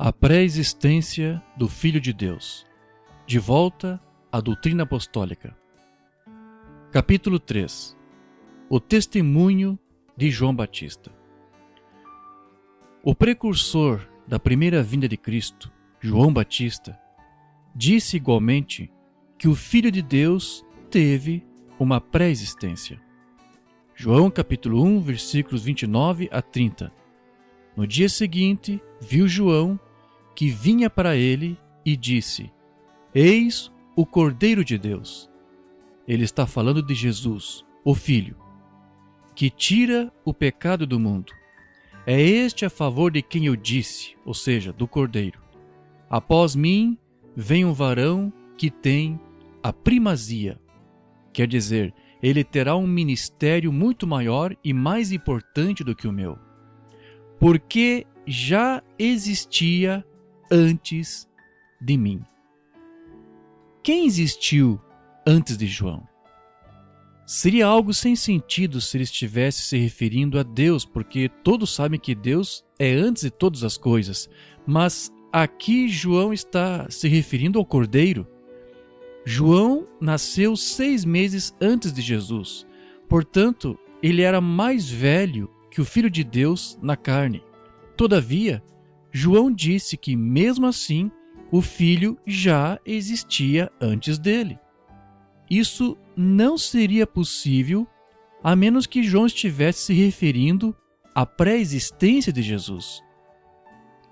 A pré-existência do Filho de Deus. De volta à doutrina apostólica. Capítulo 3. O testemunho de João Batista. O precursor da primeira vinda de Cristo, João Batista, disse igualmente que o Filho de Deus teve uma pré-existência. João capítulo 1, versículos 29 a 30. No dia seguinte, viu João que vinha para ele e disse: Eis o Cordeiro de Deus. Ele está falando de Jesus, o Filho, que tira o pecado do mundo. É este a favor de quem eu disse, ou seja, do Cordeiro: Após mim vem um varão que tem a primazia. Quer dizer, ele terá um ministério muito maior e mais importante do que o meu, porque já existia antes de mim. Quem existiu antes de João? Seria algo sem sentido se ele estivesse se referindo a Deus, porque todos sabem que Deus é antes de todas as coisas. Mas aqui João está se referindo ao Cordeiro. João nasceu 6 meses antes de Jesus. Portanto, ele era mais velho que o Filho de Deus na carne. Todavia, João disse que, mesmo assim, o Filho já existia antes dele. Isso não seria possível a menos que João estivesse se referindo à pré-existência de Jesus.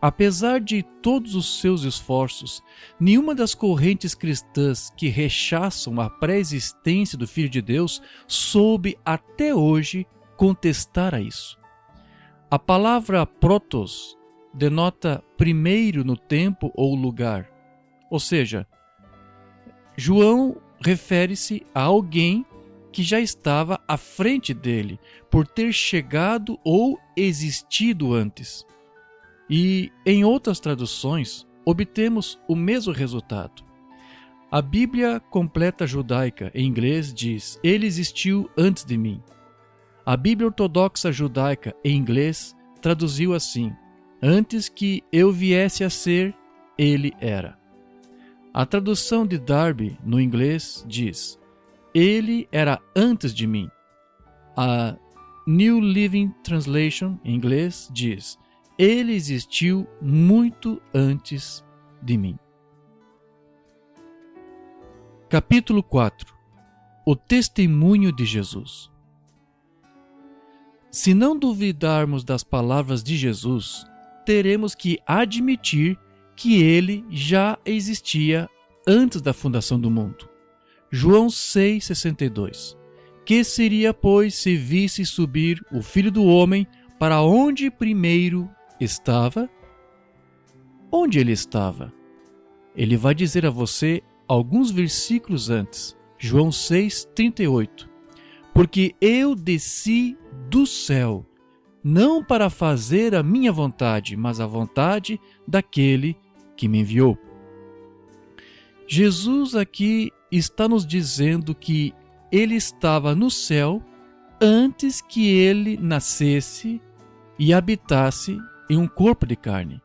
Apesar de todos os seus esforços, nenhuma das correntes cristãs que rechaçam a pré-existência do Filho de Deus soube até hoje contestar a isso. A palavra protos denota primeiro no tempo ou lugar. Ou seja, João refere-se a alguém que já estava à frente dele, por ter chegado ou existido antes. E em outras traduções, obtemos o mesmo resultado. A Bíblia completa judaica, em inglês, diz: Ele existiu antes de mim. A Bíblia ortodoxa judaica, em inglês, traduziu assim: Antes que eu viesse a ser, ele era. A tradução de Darby, no inglês, diz: Ele era antes de mim. A New Living Translation, em inglês, diz: Ele existiu muito antes de mim. Capítulo 4. O testemunho de Jesus. Se não duvidarmos das palavras de Jesus, teremos que admitir que ele já existia antes da fundação do mundo. João 6,62. Que seria, pois, se visse subir o Filho do Homem para onde primeiro estava? Onde ele estava? Ele vai dizer a você alguns versículos antes. João 6,38. Porque eu desci do céu, não para fazer a minha vontade, mas a vontade daquele que me enviou. Jesus aqui está nos dizendo que ele estava no céu antes que ele nascesse e habitasse em um corpo de carne,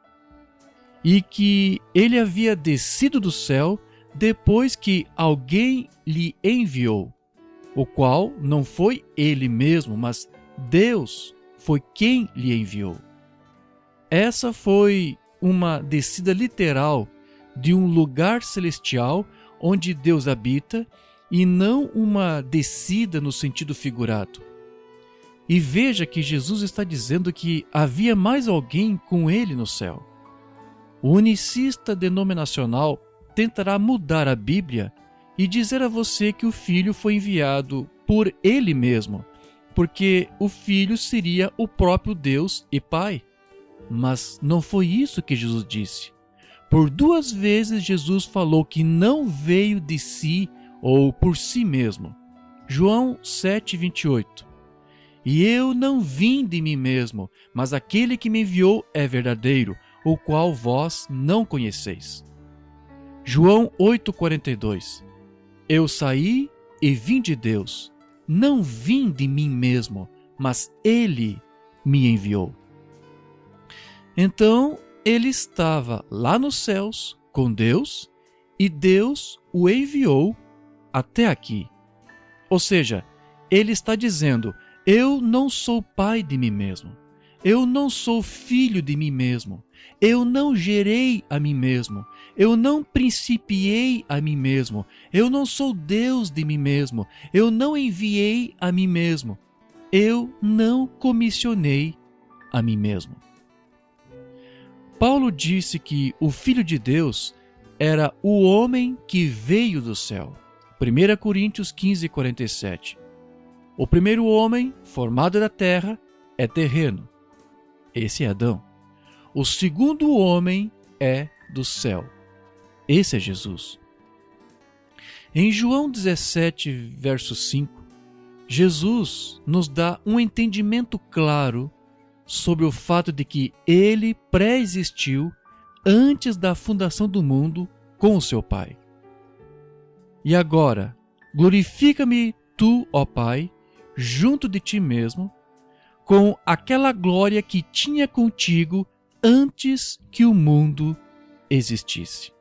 e que ele havia descido do céu depois que alguém lhe enviou, o qual não foi ele mesmo, mas Deus foi quem lhe enviou. Essa foi uma descida literal de um lugar celestial onde Deus habita, e não uma descida no sentido figurado. E veja que Jesus está dizendo que havia mais alguém com ele no céu. O unicista denominacional tentará mudar a Bíblia e dizer a você que o Filho foi enviado por ele mesmo, porque o Filho seria o próprio Deus e Pai. Mas não foi isso que Jesus disse. Por 2 vezes Jesus falou que não veio de si ou por si mesmo. João 7,28. E eu não vim de mim mesmo, mas aquele que me enviou é verdadeiro, o qual vós não conheceis. João 8,42. Eu saí e vim de Deus, não vim de mim mesmo, mas ele me enviou. Então, ele estava lá nos céus com Deus e Deus o enviou até aqui. Ou seja, ele está dizendo: eu não sou pai de mim mesmo. Eu não sou filho de mim mesmo. Eu não gerei a mim mesmo. Eu não principiei a mim mesmo. Eu não sou Deus de mim mesmo. Eu não enviei a mim mesmo. Eu não comissionei a mim mesmo. Paulo disse que o Filho de Deus era o homem que veio do céu. 1 Coríntios 15:47. O primeiro homem, formado da terra, é terreno. Esse é Adão. O segundo homem é do céu. Esse é Jesus. Em João 17, verso 5, Jesus nos dá um entendimento claro sobre o fato de que ele pré-existiu antes da fundação do mundo com o seu Pai. E agora, glorifica-me tu, ó Pai, junto de ti mesmo, com aquela glória que tinha contigo antes que o mundo existisse.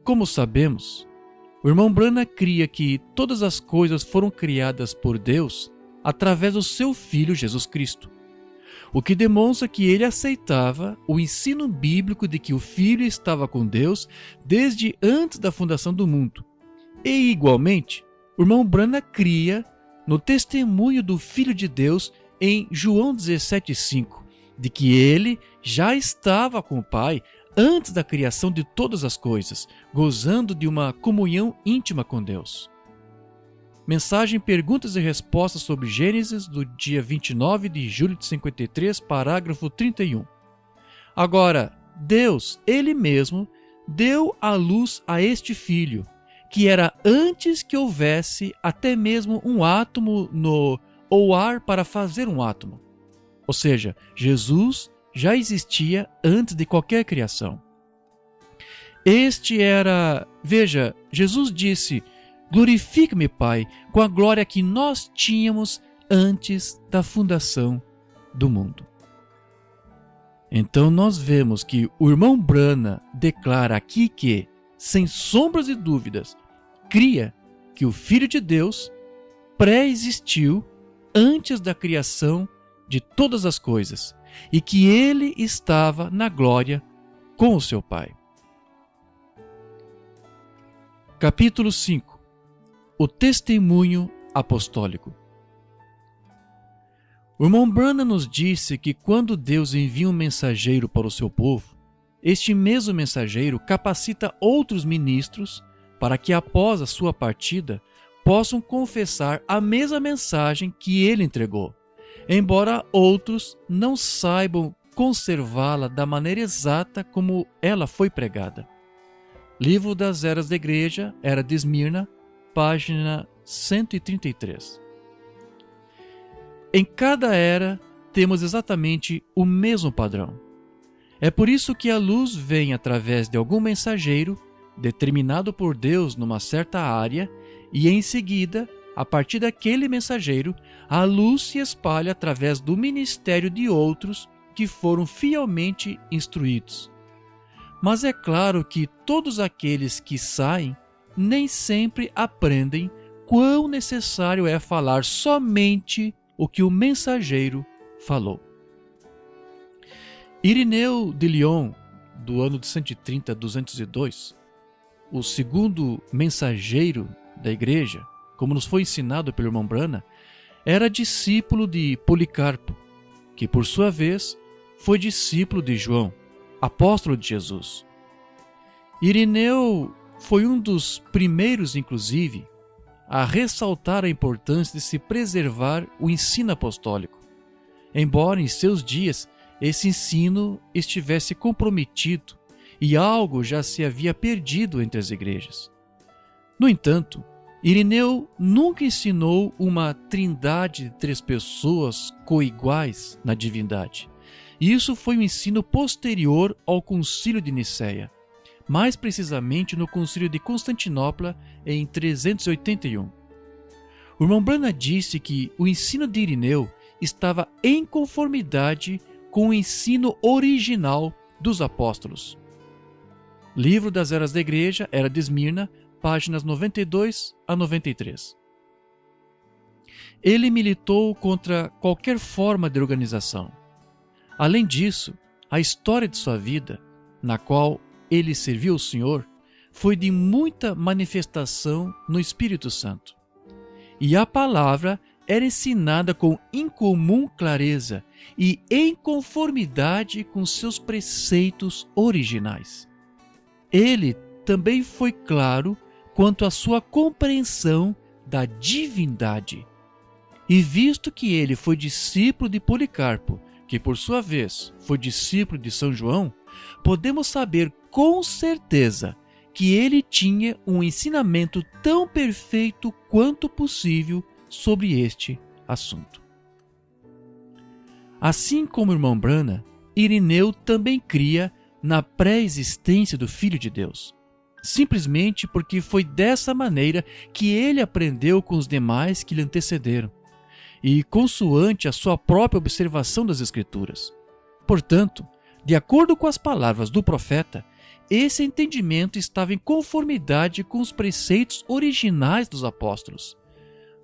Como sabemos, o irmão Branham cria que todas as coisas foram criadas por Deus através do seu Filho Jesus Cristo, o que demonstra que ele aceitava o ensino bíblico de que o Filho estava com Deus desde antes da fundação do mundo. E, igualmente, o irmão Branham cria no testemunho do Filho de Deus em João 17,5, de que ele já estava com o Pai antes da criação de todas as coisas, gozando de uma comunhão íntima com Deus. Mensagem Perguntas e Respostas sobre Gênesis, do dia 29 de julho de 53, parágrafo 31. Agora, Deus, Ele mesmo, deu à luz a este Filho, que era antes que houvesse até mesmo um átomo ou ar para fazer um átomo. Ou seja, Jesus já existia antes de qualquer criação. Veja, Jesus disse: glorifica-me, Pai, com a glória que nós tínhamos antes da fundação do mundo. Então nós vemos que o irmão Branham declara aqui que, sem sombras de dúvidas, cria que o Filho de Deus pré-existiu antes da criação de todas as coisas e que ele estava na glória com o seu Pai. Capítulo 5. O testemunho apostólico. O irmão Branham nos disse que quando Deus envia um mensageiro para o seu povo, este mesmo mensageiro capacita outros ministros para que após a sua partida possam confessar a mesma mensagem que ele entregou, embora outros não saibam conservá-la da maneira exata como ela foi pregada. Livro das Eras da Igreja, Era de Esmirna, página 133. Em cada era temos exatamente o mesmo padrão. É por isso que a luz vem através de algum mensageiro determinado por Deus numa certa área e em seguida, a partir daquele mensageiro, a luz se espalha através do ministério de outros que foram fielmente instruídos. Mas é claro que todos aqueles que saem nem sempre aprendem quão necessário é falar somente o que o mensageiro falou. Irineu de Lyon, do ano de 130 a 202, o segundo mensageiro da igreja, como nos foi ensinado pelo irmão Branham, era discípulo de Policarpo, que por sua vez foi discípulo de João, apóstolo de Jesus. Irineu foi um dos primeiros, inclusive, a ressaltar a importância de se preservar o ensino apostólico, embora em seus dias esse ensino estivesse comprometido e algo já se havia perdido entre as igrejas. No entanto, Irineu nunca ensinou uma trindade de 3 pessoas coiguais na divindade. Isso foi um ensino posterior ao Concílio de Nicéia, mais precisamente no Concílio de Constantinopla em 381. O irmão Branham disse que o ensino de Irineu estava em conformidade com o ensino original dos apóstolos. Livro das Eras da Igreja, Era de Esmirna, páginas 92 a 93. Ele militou contra qualquer forma de organização. Além disso, a história de sua vida, na qual ele serviu o Senhor, foi de muita manifestação no Espírito Santo. E a palavra era ensinada com incomum clareza e em conformidade com seus preceitos originais. Ele também foi claro quanto à sua compreensão da divindade. E visto que ele foi discípulo de Policarpo, que por sua vez foi discípulo de São João, podemos saber com certeza que ele tinha um ensinamento tão perfeito quanto possível sobre este assunto. Assim como o irmão Branham, Irineu também cria na pré-existência do Filho de Deus, simplesmente porque foi dessa maneira que ele aprendeu com os demais que lhe antecederam, e consoante a sua própria observação das Escrituras. Portanto, de acordo com as palavras do profeta, esse entendimento estava em conformidade com os preceitos originais dos apóstolos.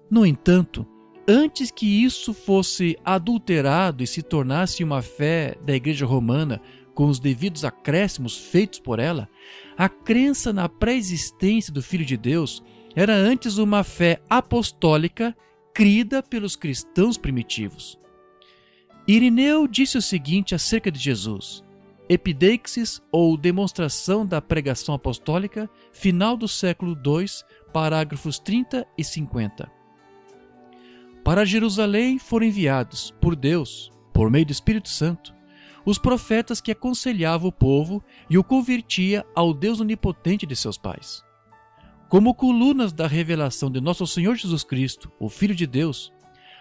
No entanto, antes que isso fosse adulterado e se tornasse uma fé da Igreja Romana com os devidos acréscimos feitos por ela, a crença na pré-existência do Filho de Deus era antes uma fé apostólica crida pelos cristãos primitivos. Irineu disse o seguinte acerca de Jesus: Epideixis, ou Demonstração da Pregação Apostólica, final do século II, parágrafos 30 e 50. Para Jerusalém foram enviados, por Deus, por meio do Espírito Santo, os profetas que aconselhavam o povo e o convertia ao Deus onipotente de seus pais. Como colunas da revelação de nosso Senhor Jesus Cristo, o Filho de Deus,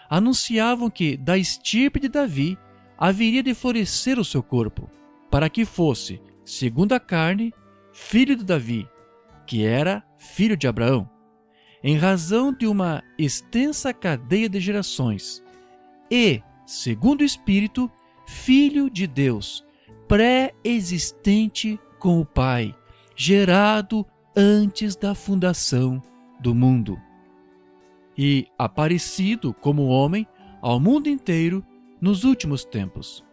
anunciavam que da estirpe de Davi haveria de florescer o seu corpo, para que fosse, segundo a carne, filho de Davi, que era filho de Abraão, em razão de uma extensa cadeia de gerações, e, segundo o Espírito, filho de Deus, pré-existente com o Pai, gerado antes da fundação do mundo, e aparecido como homem ao mundo inteiro nos últimos tempos.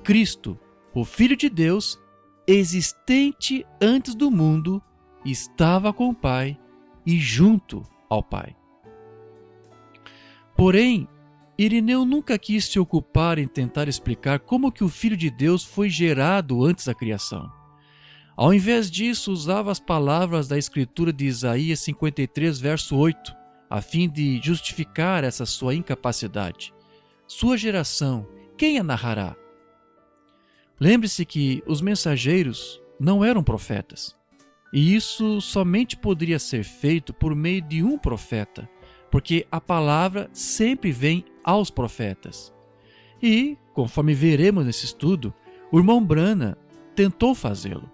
Cristo, o Filho de Deus, existente antes do mundo, estava com o Pai e junto ao Pai. Porém, Irineu nunca quis se ocupar em tentar explicar como que o Filho de Deus foi gerado antes da criação. Ao invés disso, usava as palavras da Escritura de Isaías 53, verso 8, a fim de justificar essa sua incapacidade. Sua geração, quem a narrará? Lembre-se que os mensageiros não eram profetas, e isso somente poderia ser feito por meio de um profeta, porque a palavra sempre vem aos profetas. E, conforme veremos nesse estudo, o irmão Branham tentou fazê-lo.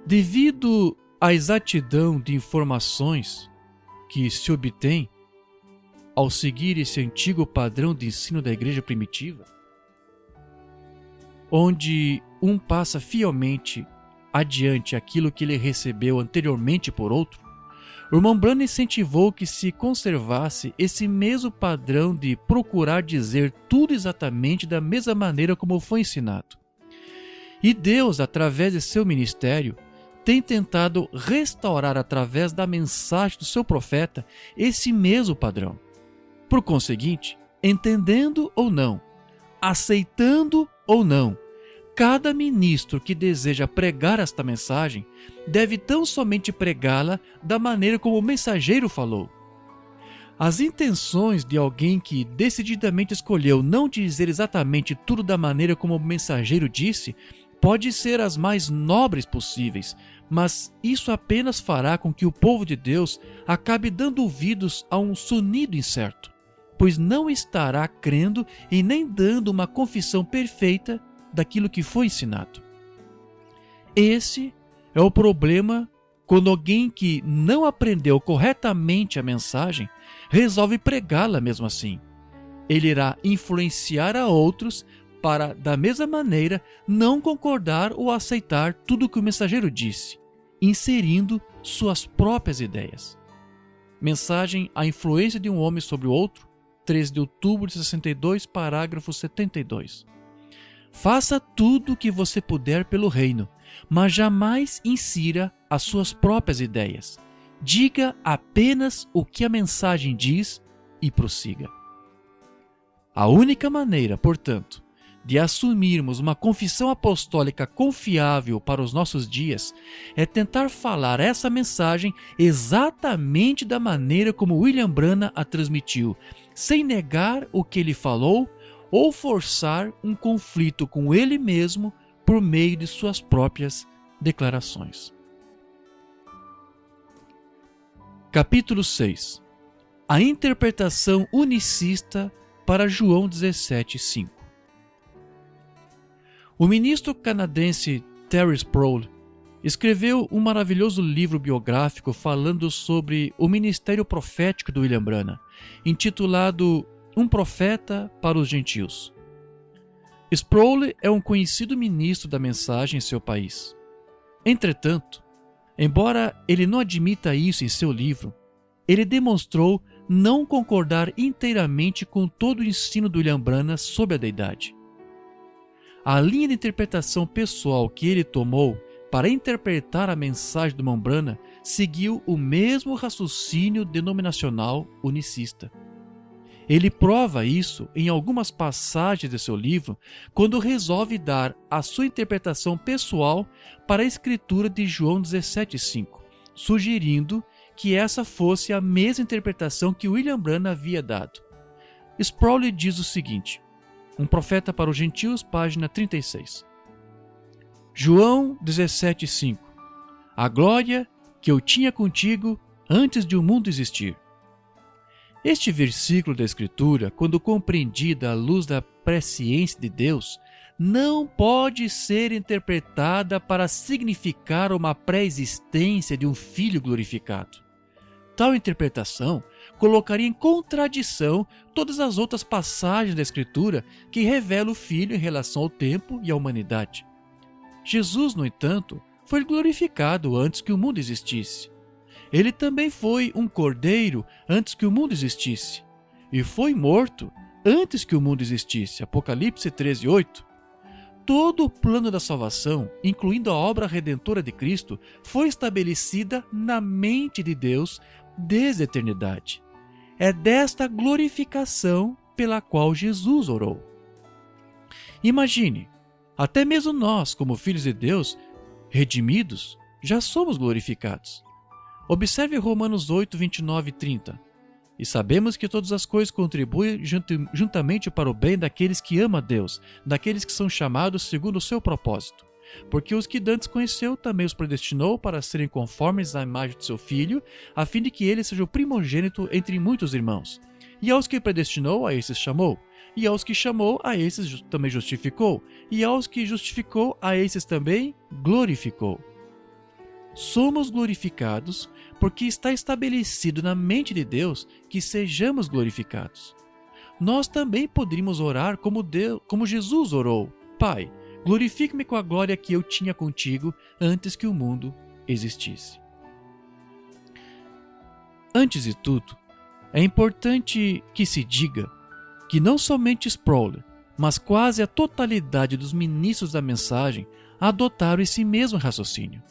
Devido à exatidão de informações que se obtém ao seguir esse antigo padrão de ensino da igreja primitiva, onde um passa fielmente adiante aquilo que ele recebeu anteriormente por outro, o irmão Branham incentivou que se conservasse esse mesmo padrão de procurar dizer tudo exatamente da mesma maneira como foi ensinado. E Deus, através de seu ministério, tem tentado restaurar através da mensagem do seu profeta esse mesmo padrão. Por conseguinte, entendendo ou não, aceitando ou não, cada ministro que deseja pregar esta mensagem deve tão somente pregá-la da maneira como o mensageiro falou. As intenções de alguém que decididamente escolheu não dizer exatamente tudo da maneira como o mensageiro disse pode ser as mais nobres possíveis, mas isso apenas fará com que o povo de Deus acabe dando ouvidos a um sonido incerto, pois não estará crendo e nem dando uma confissão perfeita daquilo que foi ensinado. Esse é o problema quando alguém que não aprendeu corretamente a mensagem resolve pregá-la mesmo assim. ele irá influenciar a outros para, da mesma maneira, não concordar ou aceitar tudo que o mensageiro disse, inserindo suas próprias ideias. Mensagem A Influência de um Homem sobre o Outro, 13 de outubro de 62, parágrafo 72. Faça tudo o que você puder pelo reino, mas jamais insira as suas próprias ideias. Diga apenas o que a mensagem diz e prossiga. A única maneira, portanto, de assumirmos uma confissão apostólica confiável para os nossos dias é tentar falar essa mensagem exatamente da maneira como William Branham a transmitiu, sem negar o que ele falou ou forçar um conflito com ele mesmo por meio de suas próprias declarações. Capítulo 6. A interpretação unicista para João 17:5. O ministro canadense Terry Sproul escreveu um maravilhoso livro biográfico falando sobre o ministério profético do William Branham, intitulado Um Profeta para os Gentios. Sproul é um conhecido ministro da mensagem em seu país. Entretanto, embora ele não admita isso em seu livro, ele demonstrou não concordar inteiramente com todo o ensino do William Branham sobre a deidade. A linha de interpretação pessoal que ele tomou para interpretar a mensagem do irmão Branham seguiu o mesmo raciocínio denominacional unicista. Ele prova isso em algumas passagens de seu livro quando resolve dar a sua interpretação pessoal para a escritura de João 17:5, sugerindo que essa fosse a mesma interpretação que William Branham havia dado. Sproul diz o seguinte: Um Profeta para os Gentios, página 36. João 17:5. A glória que eu tinha contigo antes de o mundo existir. Este versículo da Escritura, quando compreendida à luz da presciência de Deus, não pode ser interpretada para significar uma pré-existência de um Filho glorificado. Tal interpretação colocaria em contradição todas as outras passagens da Escritura que revelam o Filho em relação ao tempo e à humanidade. Jesus, no entanto, foi glorificado antes que o mundo existisse. Ele também foi um cordeiro antes que o mundo existisse, e foi morto antes que o mundo existisse. Apocalipse 13:8. Todo o plano da salvação, incluindo a obra redentora de Cristo, foi estabelecida na mente de Deus desde a eternidade. É desta glorificação pela qual Jesus orou. Imagine, até mesmo nós, como filhos de Deus, redimidos, já somos glorificados. Observe Romanos 8, 29 e 30. E sabemos que todas as coisas contribuem juntamente para o bem daqueles que amam a Deus, daqueles que são chamados segundo o seu propósito. Porque os que dantes conheceu, também os predestinou para serem conformes à imagem de seu Filho, a fim de que ele seja o primogênito entre muitos irmãos. E aos que predestinou, a esses chamou. E aos que chamou, a esses também justificou. E aos que justificou, a esses também glorificou. Somos glorificados porque está estabelecido na mente de Deus que sejamos glorificados. Nós também poderíamos orar como Jesus orou: Pai, glorifique-me com a glória que eu tinha contigo antes que o mundo existisse. Antes de tudo, é importante que se diga que não somente Sproul, mas quase a totalidade dos ministros da mensagem adotaram esse mesmo raciocínio.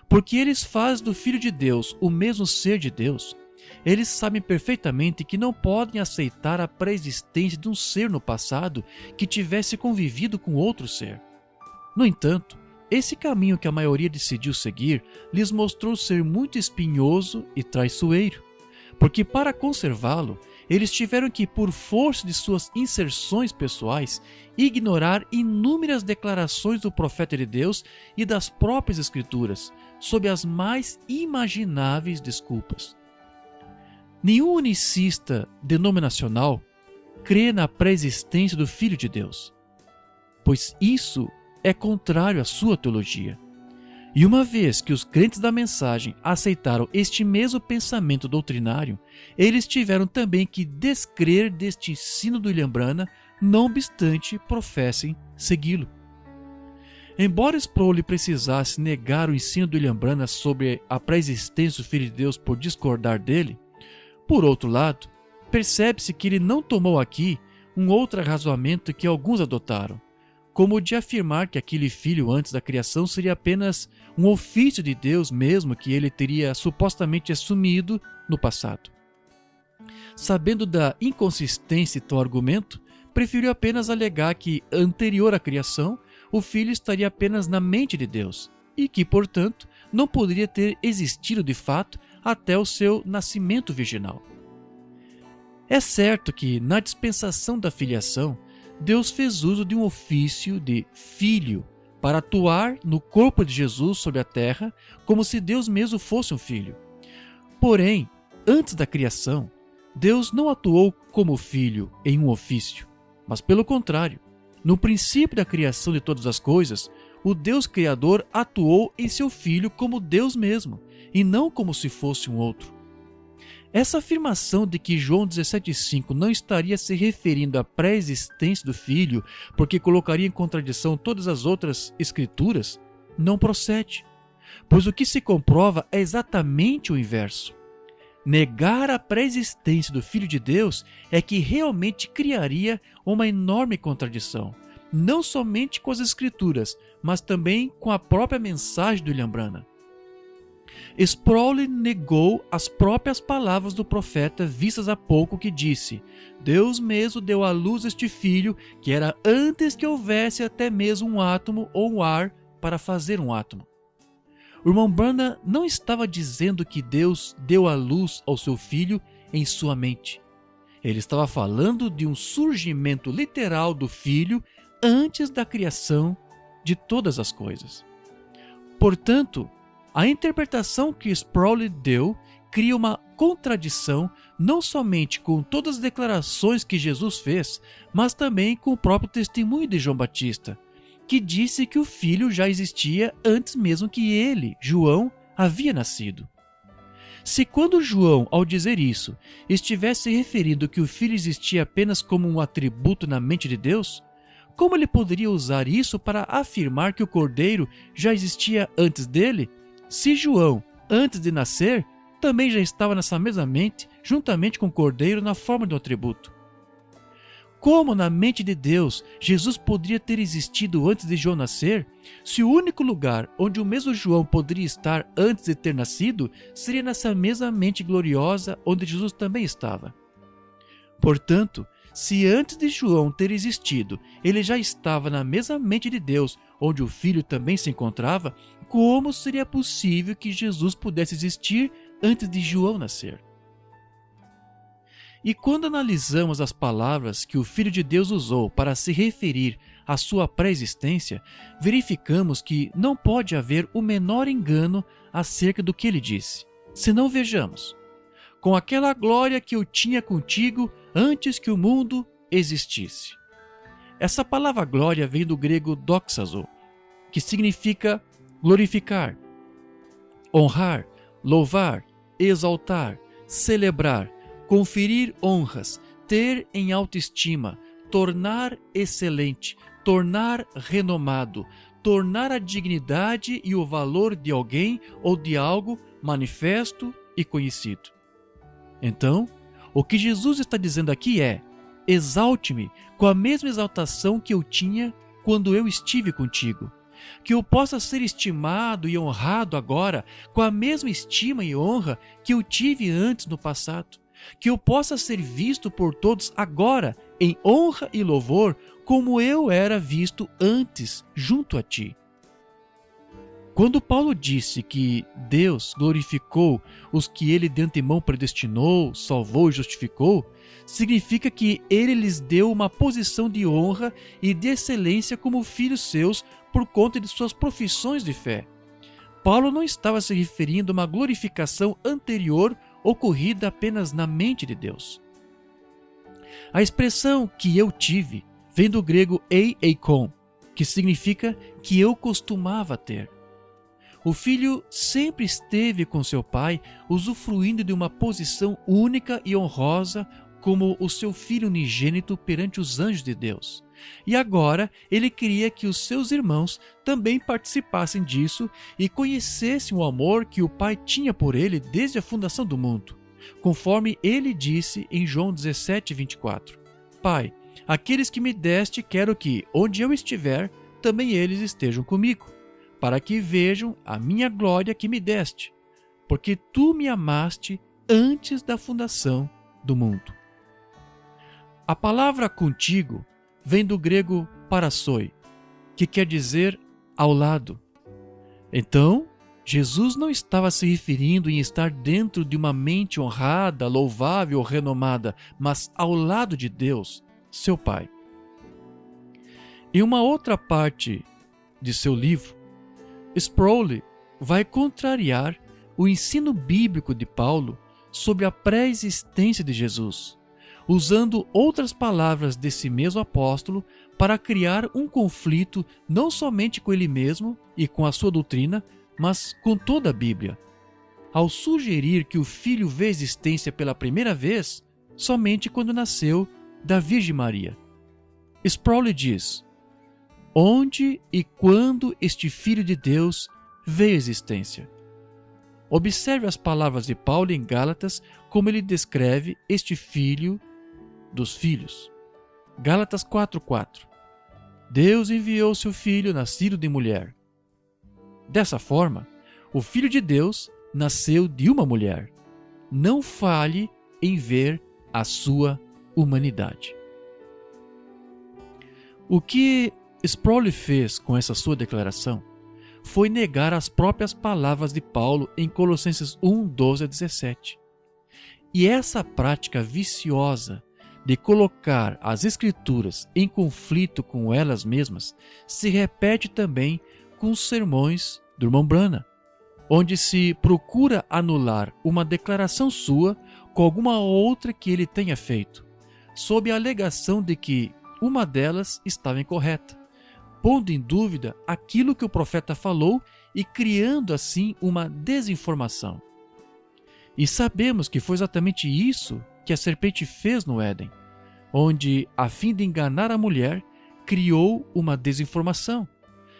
Porque eles fazem do Filho de Deus o mesmo ser de Deus, eles sabem perfeitamente que não podem aceitar a pré-existência de um ser no passado que tivesse convivido com outro ser. No entanto, esse caminho que a maioria decidiu seguir lhes mostrou ser muito espinhoso e traiçoeiro, porque para conservá-lo, eles tiveram que, por força de suas inserções pessoais, ignorar inúmeras declarações do profeta de Deus e das próprias Escrituras, sob as mais imagináveis desculpas. Nenhum unicista denominacional crê na pré-existência do Filho de Deus, pois isso é contrário à sua teologia. E uma vez que os crentes da mensagem aceitaram este mesmo pensamento doutrinário, eles tiveram também que descrer deste ensino do William Branham, não obstante professem segui-lo. Embora Sproul precisasse negar o ensino do William Branham sobre a pré-existência do Filho de Deus por discordar dele, por outro lado, percebe-se que ele não tomou aqui um outro arrazoamento que alguns adotaram, como o de afirmar que aquele filho antes da criação seria apenas um ofício de Deus mesmo que ele teria supostamente assumido no passado. Sabendo da inconsistência de tal argumento, preferiu apenas alegar que, anterior à criação, o filho estaria apenas na mente de Deus e que, portanto, não poderia ter existido de fato até o seu nascimento virginal. É certo que, na dispensação da filiação, Deus fez uso de um ofício de filho para atuar no corpo de Jesus sobre a terra como se Deus mesmo fosse um filho. Porém, antes da criação, Deus não atuou como filho em um ofício, mas pelo contrário. No princípio da criação de todas as coisas, o Deus Criador atuou em seu Filho como Deus mesmo, e não como se fosse um outro. Essa afirmação de que João 17,5 não estaria se referindo à pré-existência do Filho, porque colocaria em contradição todas as outras escrituras, não procede, pois o que se comprova é exatamente o inverso. Negar a pré-existência do Filho de Deus é que realmente criaria uma enorme contradição, não somente com as Escrituras, mas também com a própria mensagem do William Branham. Sproul negou as próprias palavras do profeta vistas há pouco que disse: Deus mesmo deu à luz este Filho, que era antes que houvesse até mesmo um átomo ou um ar para fazer um átomo. O irmão Branham não estava dizendo que Deus deu a luz ao seu filho em sua mente. Ele estava falando de um surgimento literal do filho antes da criação de todas as coisas. Portanto, a interpretação que Sproul deu cria uma contradição não somente com todas as declarações que Jesus fez, mas também com o próprio testemunho de João Batista, que disse que o Filho já existia antes mesmo que ele, João, havia nascido. Se quando João, ao dizer isso, estivesse se referindo que o Filho existia apenas como um atributo na mente de Deus, como ele poderia usar isso para afirmar que o Cordeiro já existia antes dele, se João, antes de nascer, também já estava nessa mesma mente, juntamente com o Cordeiro na forma de um atributo? Como na mente de Deus, Jesus poderia ter existido antes de João nascer, se o único lugar onde o mesmo João poderia estar antes de ter nascido seria nessa mesma mente gloriosa onde Jesus também estava? Portanto, se antes de João ter existido, ele já estava na mesma mente de Deus, onde o Filho também se encontrava, como seria possível que Jesus pudesse existir antes de João nascer? E quando analisamos as palavras que o Filho de Deus usou para se referir à sua pré-existência, verificamos que não pode haver o menor engano acerca do que ele disse. Senão vejamos: com aquela glória que eu tinha contigo antes que o mundo existisse. Essa palavra glória vem do grego doxazo, que significa glorificar, honrar, louvar, exaltar, celebrar, conferir honras, ter em autoestima, tornar excelente, tornar renomado, tornar a dignidade e o valor de alguém ou de algo manifesto e conhecido. Então, o que Jesus está dizendo aqui é: exalte-me com a mesma exaltação que eu tinha quando eu estive contigo, que eu possa ser estimado e honrado agora com a mesma estima e honra que eu tive antes no passado, que eu possa ser visto por todos agora em honra e louvor como eu era visto antes junto a ti. Quando Paulo disse que Deus glorificou os que ele de antemão predestinou, salvou e justificou, significa que ele lhes deu uma posição de honra e de excelência como filhos seus por conta de suas profissões de fé. Paulo não estava se referindo a uma glorificação anterior ocorrida apenas na mente de Deus. A expressão que eu tive vem do grego eikon, que significa que eu costumava ter. O filho sempre esteve com seu pai, usufruindo de uma posição única e honrosa como o seu filho unigênito perante os anjos de Deus. E agora ele queria que os seus irmãos também participassem disso e conhecessem o amor que o pai tinha por ele desde a fundação do mundo. Conforme ele disse em João 17:24: Pai, aqueles que me deste quero que, onde eu estiver, também eles estejam comigo, para que vejam a minha glória que me deste, porque tu me amaste antes da fundação do mundo. A palavra contigo vem do grego parasoi, que quer dizer ao lado. Então, Jesus não estava se referindo em estar dentro de uma mente honrada, louvável ou renomada, mas ao lado de Deus, seu Pai. Em uma outra parte de seu livro, Sproul vai contrariar o ensino bíblico de Paulo sobre a pré-existência de Jesus, usando outras palavras desse mesmo apóstolo para criar um conflito não somente com ele mesmo e com a sua doutrina, mas com toda a Bíblia, ao sugerir que o Filho vê a existência pela primeira vez somente quando nasceu da Virgem Maria. Sproul diz: onde e quando este Filho de Deus veio à existência? Observe as palavras de Paulo em Gálatas, como ele descreve este Filho dos filhos. Gálatas 4:4. Deus enviou seu Filho nascido de mulher. Dessa forma, o Filho de Deus nasceu de uma mulher. Não falhe em ver a sua humanidade. O que Sproul fez com essa sua declaração foi negar as próprias palavras de Paulo em Colossenses 1:12-17. E essa prática viciosa de colocar as Escrituras em conflito com elas mesmas se repete também com os sermões do irmão Branham, onde se procura anular uma declaração sua com alguma outra que ele tenha feito, sob a alegação de que uma delas estava incorreta, pondo em dúvida aquilo que o profeta falou e criando assim uma desinformação. E sabemos que foi exatamente isso que a serpente fez no Éden, onde, a fim de enganar a mulher, criou uma desinformação,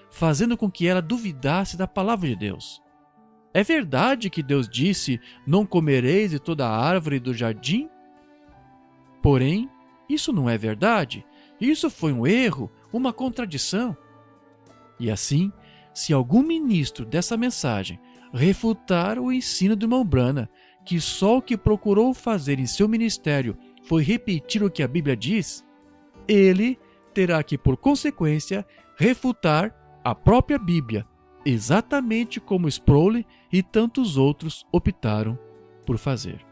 fazendo com que ela duvidasse da palavra de Deus. É verdade que Deus disse: não comereis de toda a árvore do jardim? Porém, isso não é verdade. Isso foi um erro, uma contradição. E assim, se algum ministro dessa mensagem refutar o ensino do irmão Branham, que só o que procurou fazer em seu ministério foi repetir o que a Bíblia diz, ele terá que, por consequência, refutar a própria Bíblia, exatamente como Sproul e tantos outros optaram por fazer.